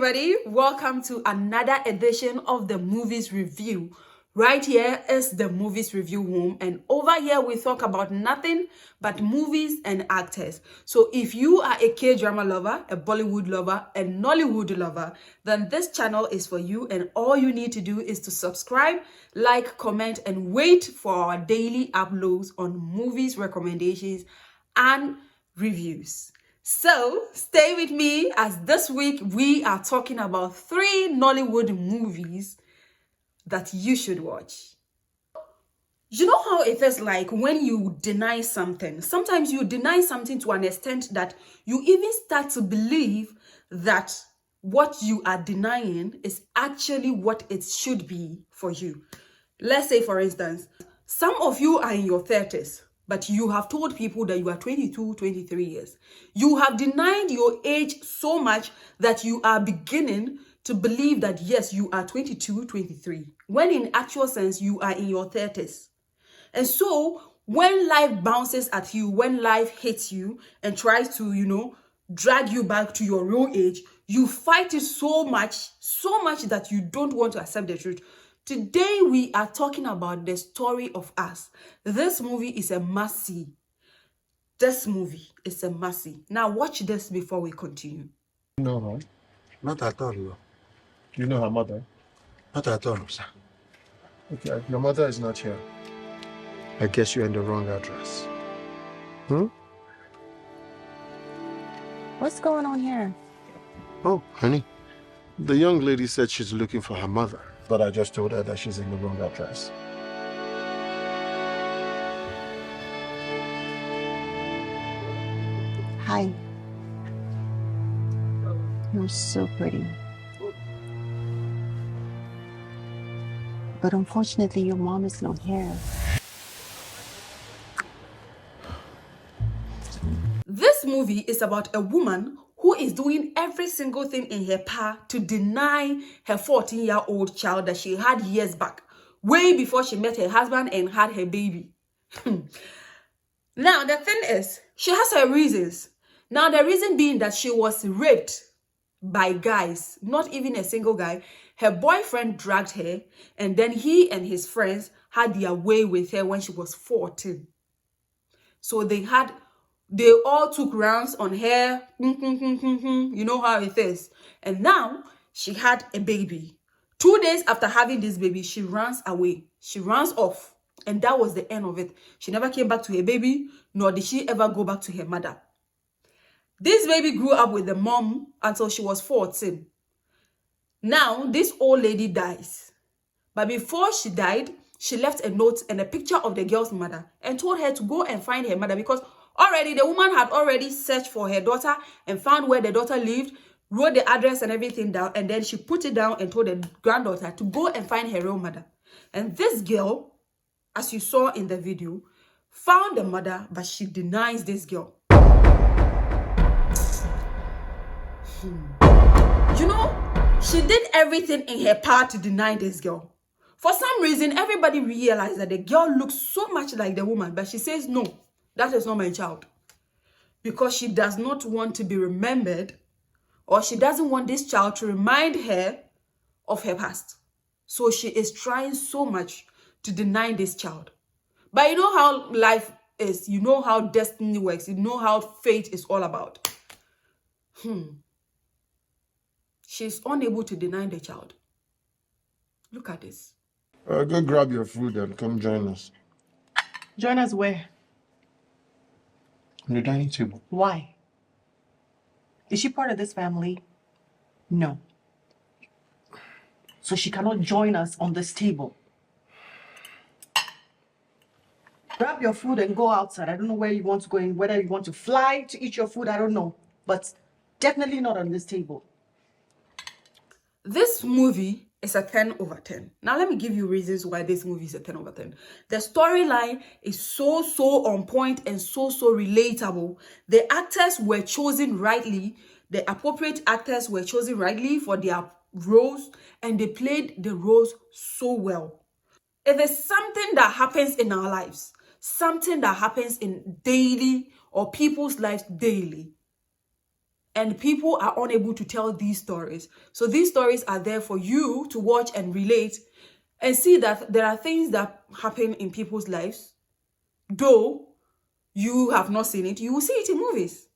everybody, welcome to another edition of the Movies Review. Right here is the Movies Review room, and over here we talk about nothing but movies and actors. So if you are a K-drama lover, a Bollywood lover, a Nollywood lover, then this channel is for you, and all you need to do is to subscribe, like, comment, and wait for our daily uploads on movies recommendations and reviews. So stay with me, as this week we are talking about 3 Nollywood movies that you should watch. You know how it is like when you deny something. Sometimes you deny something to an extent that you even start to believe that what you are denying is actually what it should be for you. Let's say, for instance, some of you are in your 30s, but you have told people that you are 22, 23 years. You have denied your age so much that you are beginning to believe that, yes, you are 22, 23, when in actual sense, you are in your 30s. And so when life bounces at you, when life hits you and tries to, drag you back to your real age, you fight it so much that you don't want to accept the truth. Today, we are talking about the story of us. This movie is a must-see. This movie is a must-see. Now, watch this before we continue. No, huh? Not at all. No. Do you know her mother? Not at all, sir. Okay, your mother is not here. I guess you're in the wrong address. What's going on here? Oh, honey. The young lady said she's looking for her mother, but I just told her that she's in the wrong address. Hi. You're so pretty. But unfortunately, your mom is not here. This movie is about a woman who is doing every single thing in her power to deny her 14-year-old child that she had years back, way before she met her husband and had her baby. Now, the thing is, she has her reasons. Now, the reason being that she was raped by guys, not even a single guy. Her boyfriend dragged her, and then he and his friends had their way with her when she was 14. So they all took rounds on her. You know how it is. And now she had a baby. 2 days after having this baby, she runs away. She runs off. And that was the end of it. She never came back to her baby, nor did she ever go back to her mother. This baby grew up with the mom until she was 14. Now, this old lady dies. But before she died, she left a note and a picture of the girl's mother and told her to go and find her mother, because already the woman had already searched for her daughter and found where the daughter lived, wrote the address and everything down, and then she put it down and told the granddaughter to go and find her real mother. And this girl, as you saw in the video, found the mother, but she denies this girl. You know, she did everything in her power to deny this girl. For some reason, everybody realized that the girl looks so much like the woman, but she says, no, that is not my child. Because she does not want to be remembered, or she doesn't want this child to remind her of her past. So she is trying so much to deny this child. But you know how life is. You know how destiny works. You know how fate is all about. She's unable to deny the child. Look at this. Go grab your food and come join us. Join us where? On the dining table. Why? Is she part of this family? No. So she cannot join us on this table. Grab your food and go outside. I don't know where you want to go in, whether you want to fly to eat your food, I don't know. But definitely not on this table. This movie is a 10 over 10. Now, let me give you reasons why this movie is a 10 over 10. The storyline is so on point and so relatable. The actors were chosen rightly. The appropriate actors were chosen rightly for their roles, and they played the roles so well. If there's something that happens in our lives, something that happens in daily or people's lives daily, And people are unable to tell these stories. So these stories are there for you to watch and relate and see that there are things that happen in people's lives. Though you have not seen it, you will see it in movies.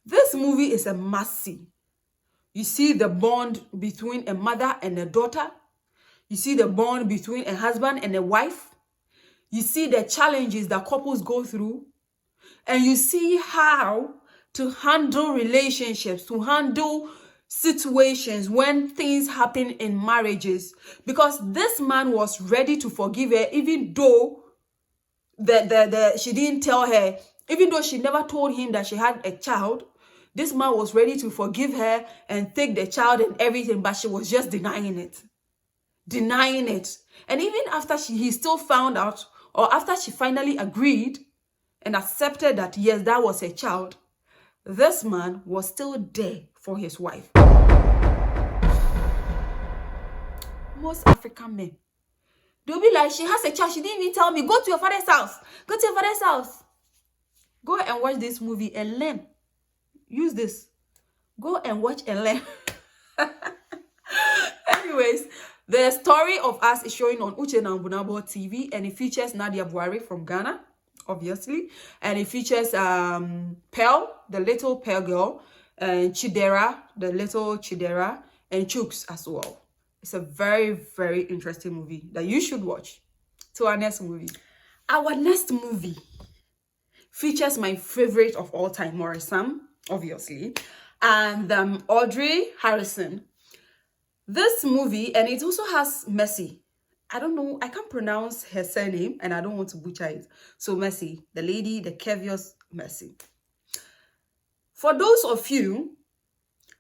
This movie is a must-see. You see the bond between a mother and a daughter. You see the bond between a husband and a wife. You see the challenges that couples go through. And you see how to handle relationships, to handle situations when things happen in marriages. Because this man was ready to forgive her, even though she didn't tell her, even though she never told him that she had a child. This man was ready to forgive her and take the child and everything, but she was just denying it. Denying it. And even after he still found out, or after she finally agreed and accepted that, yes, that was a child, this man was still there for his wife. Most African men, they'll be like, she has a child, she didn't even tell me. Go to your father's house. Go to your father's house. Go and watch this movie and learn. Use this. Go and watch and learn. Anyways, the story of us is showing on Uche Nambunabo TV, and it features Nadia Buhari from Ghana, obviously, and it features Pearl, the little Pearl girl, and Chidera, the little Chidera, and Chooks as well. It's a very, very interesting movie that you should watch. To our next movie. Our next movie features my favorite of all time, Morris Sam, obviously, and Audrey Harrison. This movie, and it also has Mercy. I don't know, I can't pronounce her surname, and I don't want to butcher it. So Mercy, the lady, the curvious Mercy. For those of you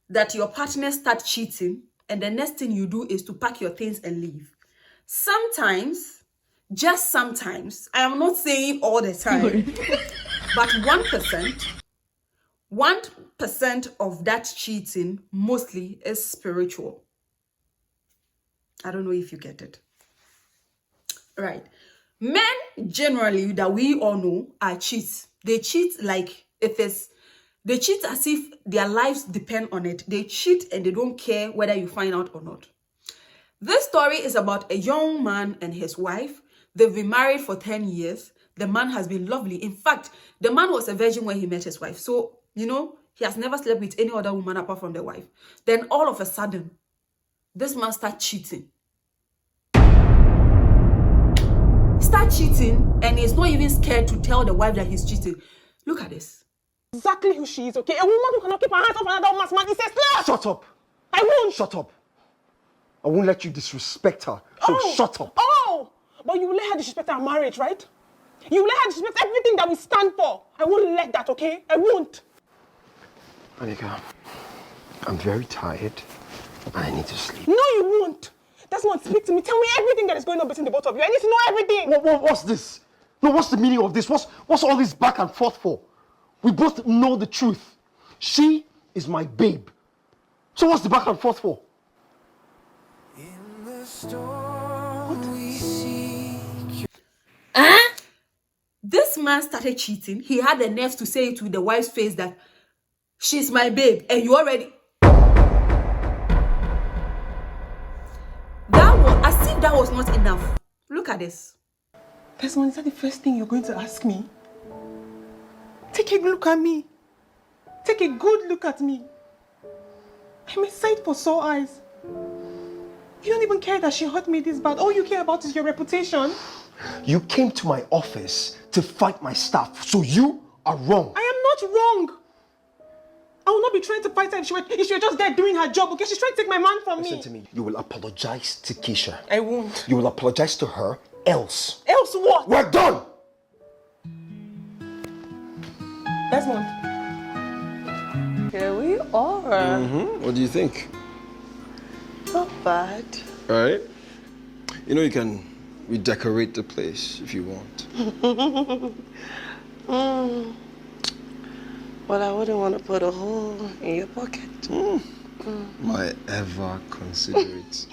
that your partner start cheating, and the next thing you do is to pack your things and leave. Sometimes, just sometimes, I am not saying all the time, but 1% of that cheating mostly is spiritual. I don't know if you get it. Right. Men generally that we all know are cheats. They cheat like they cheat as if their lives depend on it. They cheat and they don't care whether you find out or not. This story is about a young man and his wife. They've been married for 10 years. The man has been lovely. In fact, the man was a virgin when he met his wife. So, you know, he has never slept with any other woman apart from the wife. Then all of a sudden, this man starts cheating. And he's not even scared to tell the wife that he's cheating. Look at this. Exactly who she is, okay? A woman who cannot keep her hands off another woman's man is a slut! Shut up! I won't! Shut up! I won't let you disrespect her, so shut up! Oh! But you will let her disrespect our marriage, right? You will let her disrespect everything that we stand for. I won't let that, okay? I won't! Anika, I'm very tired and I need to sleep. No, you won't! Desmond, speak to me. Tell me everything that is going on between the both of you. I need to know everything. What's this? No, what's the meaning of this? What's all this back and forth for? We both know the truth. She is my babe. So what's the back and forth for? What? This man started cheating. He had the nerve to say it with the wife's face that she's my babe, and you already... As if that was not enough. Look at this. Desmond, is that the first thing you're going to ask me? Take a look at me. Take a good look at me. I'm a sight for sore eyes. You don't even care that she hurt me this bad. All you care about is your reputation. You came to my office to fight my staff, so you are wrong. I am not wrong. I will not be trying to fight her if she were just there doing her job, okay? She's trying to take my man from me. Listen to me. You will apologize to Keisha. I won't. You will apologize to her, else. Else what? We're done! Desmond. Here we are. What do you think? Not bad. All right. You know, you can redecorate the place if you want. Well, I wouldn't want to put a hole in your pocket. My ever considerate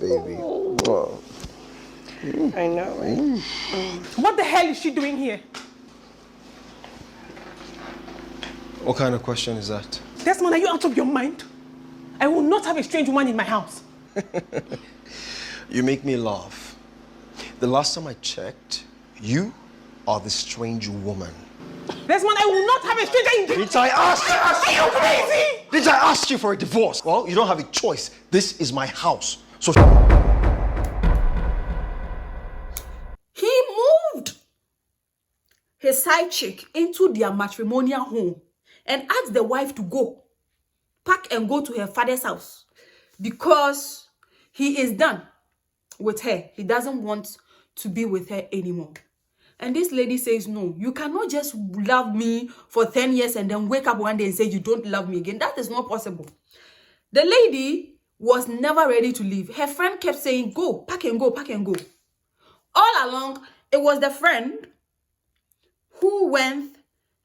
baby. Wow. I know, right? What the hell is she doing here? What kind of question is that? Desmond, are you out of your mind? I will not have a strange woman in my house. You make me laugh. The last time I checked, you are the strange woman. Desmond, I will not have a stranger in the... Did I ask you? Are you crazy? Did I ask you for a divorce? Well, you don't have a choice. This is my house. So He moved his side chick into their matrimonial home and asked the wife to go, pack and go to her father's house because he is done with her. He doesn't want to be with her anymore. And this lady says, no, you cannot just love me for 10 years and then wake up one day and say you don't love me again. That is not possible. The lady was never ready to leave. Her friend kept saying, go, pack and go, pack and go. All along, it was the friend who went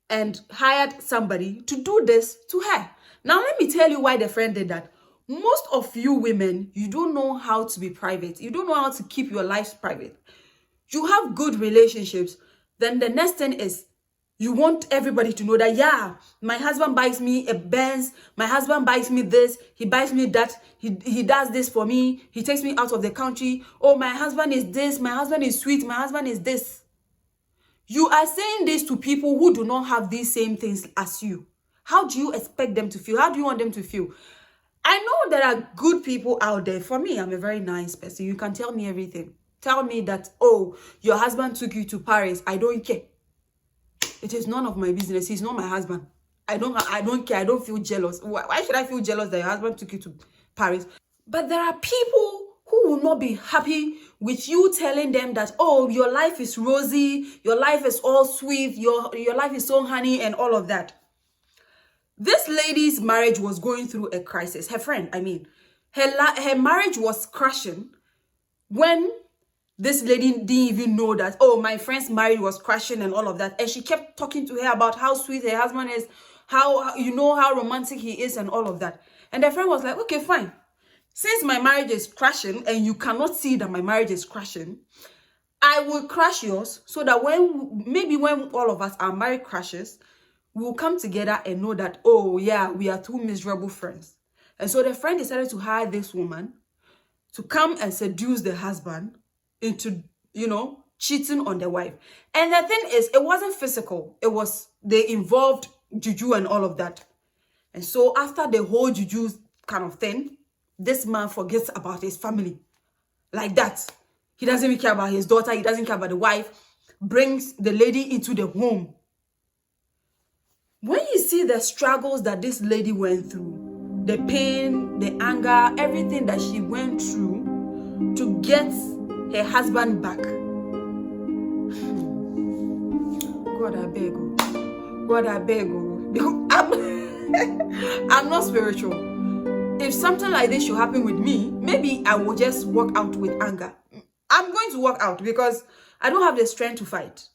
and hired somebody to do this to her. Now, let me tell you why the friend did that. Most of you women, you don't know how to be private. You don't know how to keep your lives private. You have good relationships. Then the next thing is you want everybody to know that, yeah, my husband buys me a Benz. My husband buys me this. He buys me that. He does this for me. He takes me out of the country. Oh, my husband is this. My husband is sweet. My husband is this. You are saying this to people who do not have these same things as you. How do you expect them to feel? How do you want them to feel? I know there are good people out there. For me, I'm a very nice person. You can tell me everything. Tell me that, oh, your husband took you to Paris. I don't care. It is none of my business. He's not my husband. I don't care. I don't feel jealous. Why should I feel jealous that your husband took you to Paris? But there are people who will not be happy with you telling them that, oh, your life is rosy, your life is all sweet, your life is so honey and all of that. This lady's marriage was going through a crisis. Her friend, I mean, her marriage was crashing when this lady didn't even know that, oh, my friend's marriage was crashing and all of that. And she kept talking to her about how sweet her husband is, how, you know, how romantic he is and all of that. And her friend was like, okay, fine. Since my marriage is crashing and you cannot see that my marriage is crashing, I will crash yours so that maybe when all of us, our marriage crashes, we'll come together and know that, oh, yeah, we are two miserable friends. And so the friend decided to hire this woman to come and seduce the husband into, you know, cheating on the wife. And the thing is, it wasn't physical. It was, they involved juju and all of that. And so after the whole juju kind of thing, this man forgets about his family. Like that. He doesn't even care about his daughter. He doesn't care about the wife. Brings the lady into the home. When you see the struggles that this lady went through, the pain, the anger, everything that she went through to get her husband back. God, I beg you. God, I beg you. I'm not spiritual. If something like this should happen with me, maybe I will just walk out with anger. I'm going to walk out because I don't have the strength to fight.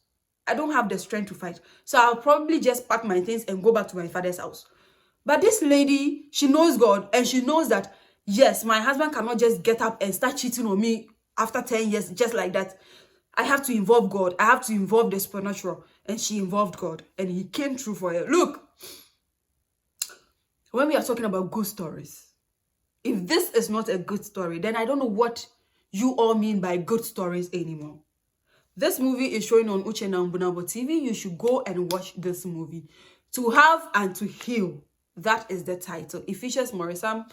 I don't have the strength to fight. So I'll probably just pack my things and go back to my father's house. But this lady, she knows God and she knows that, yes, my husband cannot just get up and start cheating on me after 10 years, just like that. I have to involve God. I have to involve the supernatural. And she involved God. And he came through for her. Look, when we are talking about good stories, if this is not a good story, then I don't know what you all mean by good stories anymore. This movie is showing on Uchenna Mbunabo TV. You should go and watch this movie. To Have and to Heal. That is the title. It features Morrison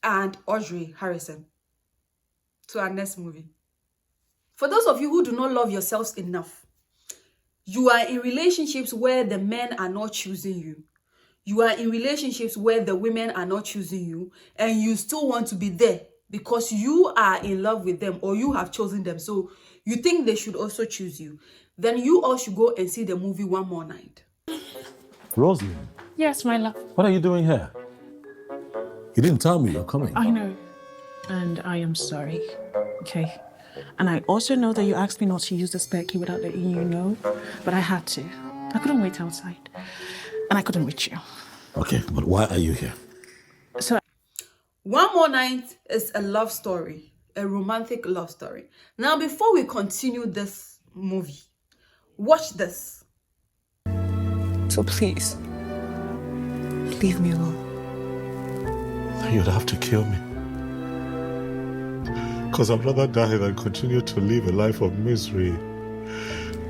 and Audrey Harrison. To our next movie. For those of you who do not love yourselves enough, you are in relationships where the men are not choosing you. You are in relationships where the women are not choosing you, and you still want to be there because you are in love with them or you have chosen them. So you think they should also choose you. Then you all should go and see the movie One More Night. Rosalind, Yes, my love. what are you doing here? You didn't tell me you're coming. I know. And I am sorry. Okay. And I also know that you asked me not to use the spare key without letting you know, but I had to. I couldn't wait outside. And I couldn't reach you. Okay, but why are you here? So One More Night is a love story, a romantic love story. Now, before we continue this movie, watch this. please, Leave me alone. You'd have to kill me. Because I'd rather die than continue to live a life of misery.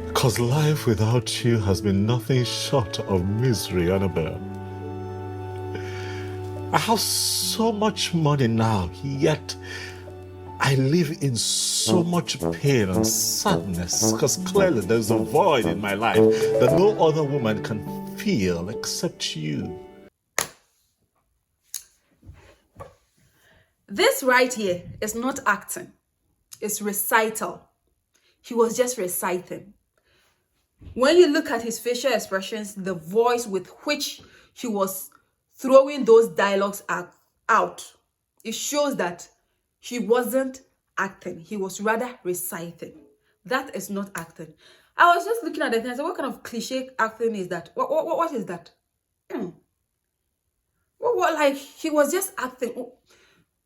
Because life without you has been nothing short of misery, Annabelle. I have so much money now, yet I live in so much pain and sadness because clearly there's a void in my life that no other woman can feel except you. This right here is not acting. It's recital. He was just reciting. When you look at his facial expressions, the voice with which he was throwing those dialogues out, it shows that he wasn't acting. He was rather reciting. That is not acting. I was just looking at the thing. I said, what kind of cliche acting is that? What is that? What, like, he was just acting.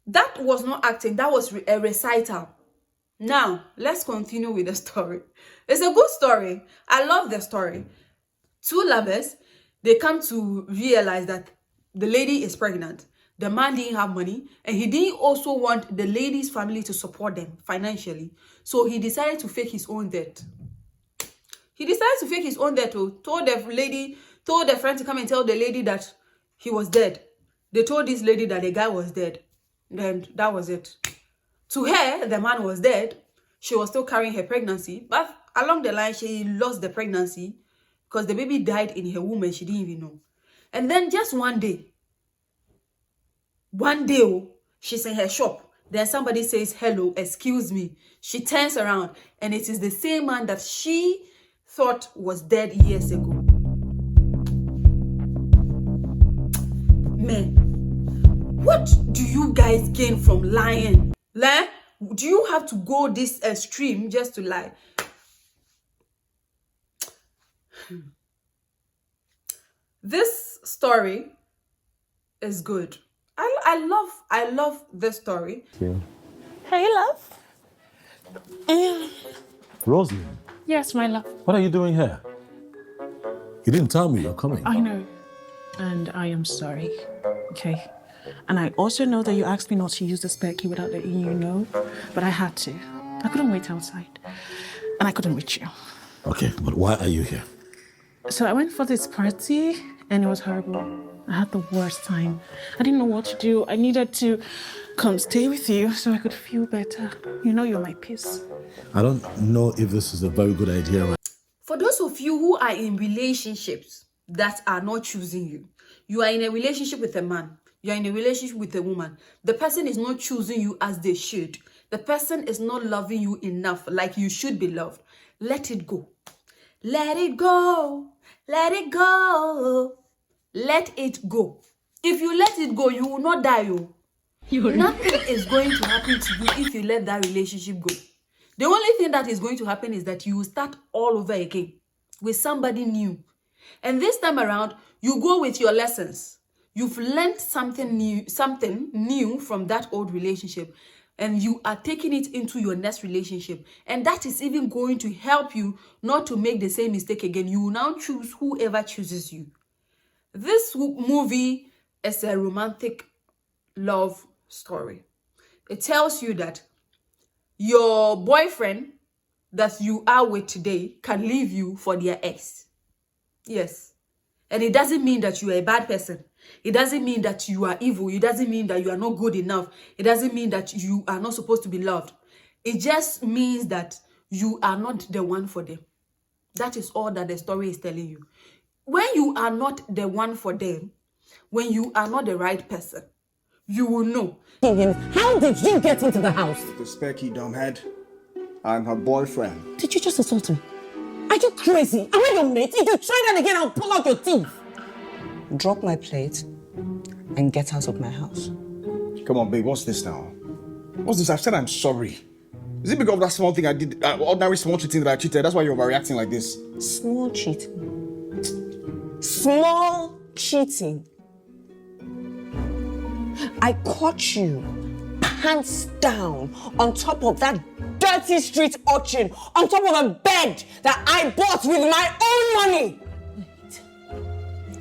That was not acting. That was a recital. Now, let's continue with the story. It's a good story. I love the story. Two lovers, they come to realize that the lady is pregnant. The man didn't have money, and he didn't also want the lady's family to support them financially. So he decided to fake his own death. He decided to fake his own death. Told the friend to come and tell the lady that he was dead. They told this lady that the guy was dead. Then that was it. To her, the man was dead. She was still carrying her pregnancy. But along the line, she lost the pregnancy because the baby died in her womb and she didn't even know. And then just one day, she's in her shop. Then somebody says, hello, excuse me. She turns around and it is the same man that she thought was dead years ago. Man, what do you guys gain from lying? Lie? Do you have to go this extreme just to lie? This story is good. I love this story. Yeah. Hey, love. Rosalind, Yes, my love. what are you doing here? You didn't tell me you're coming. I know. And I am sorry. Okay. And I also know that you asked me not to use the spare key without letting you know, but I had to. I couldn't wait outside. And I couldn't reach you. Okay, but why are you here? So I went for this party and it was horrible. I had the worst time. I didn't know what to do. I needed to come stay with you so I could feel better. You know you're my peace. I don't know if this is a very good idea. For those of you who are in relationships that are not choosing you, you are in a relationship with a man, you are in a relationship with a woman, the person is not choosing you as they should. The person is not loving you enough like you should be loved. Let it go. Let it go. Let it go. Let it go. If you let it go, you will not die. Nothing is going to happen to you if you let that relationship go. The only thing that is going to happen is that you will start all over again with somebody new. And this time around, you go with your lessons. You've learned something new from that old relationship. And you are taking it into your next relationship. And that is even going to help you not to make the same mistake again. You will now choose whoever chooses you. This movie is a romantic love story. It tells you that your boyfriend that you are with today can leave you for their ex. Yes. And it doesn't mean that you are a bad person. It doesn't mean that you are evil. It doesn't mean that you are not good enough. It doesn't mean that you are not supposed to be loved. It just means that you are not the one for them. That is all that the story is telling you. When you are not the one for them, when you are not the right person, you will know. How did you get into the house? The spare key, dumbhead. I'm her boyfriend. Did you just assault me? Are you crazy? Am I your mate? If you try that again, I'll pull out your teeth. Drop my plate and get out of my house. Come on, babe, what's this now? What's this? I've said I'm sorry. Is it because of that small thing I did, ordinary small cheating that I cheated? That's why you're overreacting like this? Small cheating. Small cheating. I caught you hands down on top of that dirty street urchin, on top of a bed that I bought with my own money.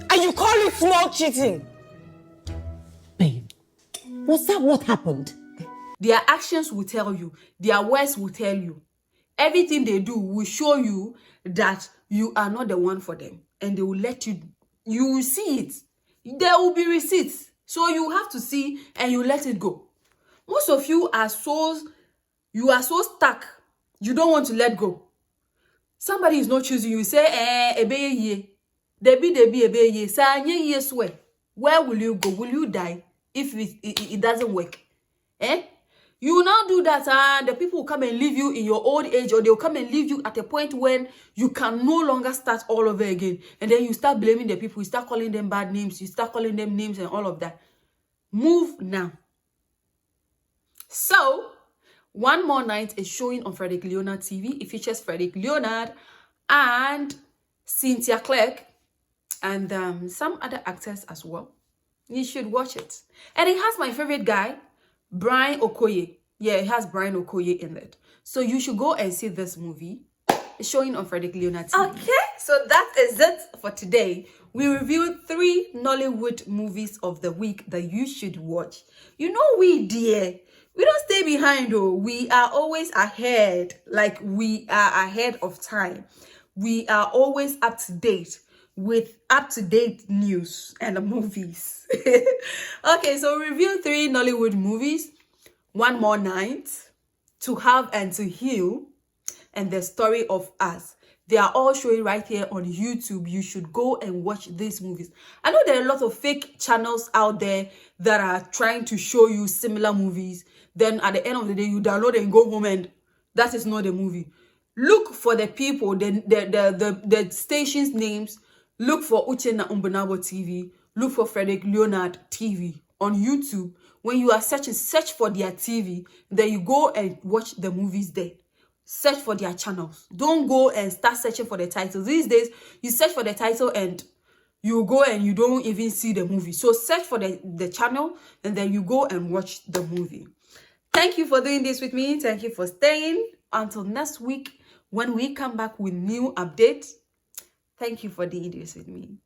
Are And you call it small cheating? Babe, was that what happened? Their actions will tell you. Their words will tell you. Everything they do will show you that you are not the one for them. And they will let you, you will see it. There will be receipts. So you have to see and you let it go. Most of you are so stuck. You don't want to let go. Somebody is not choosing you. You say, ebeye ye. Debi ebeye ye. Say, ye swear. Where will you go? Will you die if it doesn't work? You will now do that, and the people will come and leave you in your old age, or they'll come and leave you at a point when you can no longer start all over again. And then you start blaming the people, you start calling them bad names, you start calling them names and all of that. Move now. So, One More Night is showing on Frederick Leonard TV. It features Frederick Leonard and Cynthia Clark and some other actors as well. You should watch it. And it has my favorite guy, Brian Okoye. Yeah, it has Brian Okoye in it. So you should go and see this movie. It's showing on Frederick Leonard TV. Okay, so that is it for today. We reviewed 3 Nollywood movies of the week that you should watch. You know we, dear, we don't stay behind though. We are always ahead. Like we are ahead of time. We are always up to date with up-to-date news and movies. Okay, so review 3 Nollywood movies. One More Night, To Have and to Heal, and The Story of Us. They are all showing right here on YouTube. You should go and watch these movies. I know there are a lot of fake channels out there that are trying to show you similar movies. Then at the end of the day, you download and go home and that is not the movie. Look for the people, the stations' names. Look for Uchenna Umbonabo TV. Look for Frederick Leonard TV on YouTube. When you are searching, search for their TV. Then you go and watch the movies there. Search for their channels. Don't go and start searching for the titles. These days, you search for the title and you go and you don't even see the movie. So search for the channel and then you go and watch the movie. Thank you for doing this with me. Thank you for staying. Until next week, when we come back with new updates. Thank you for doing this with me.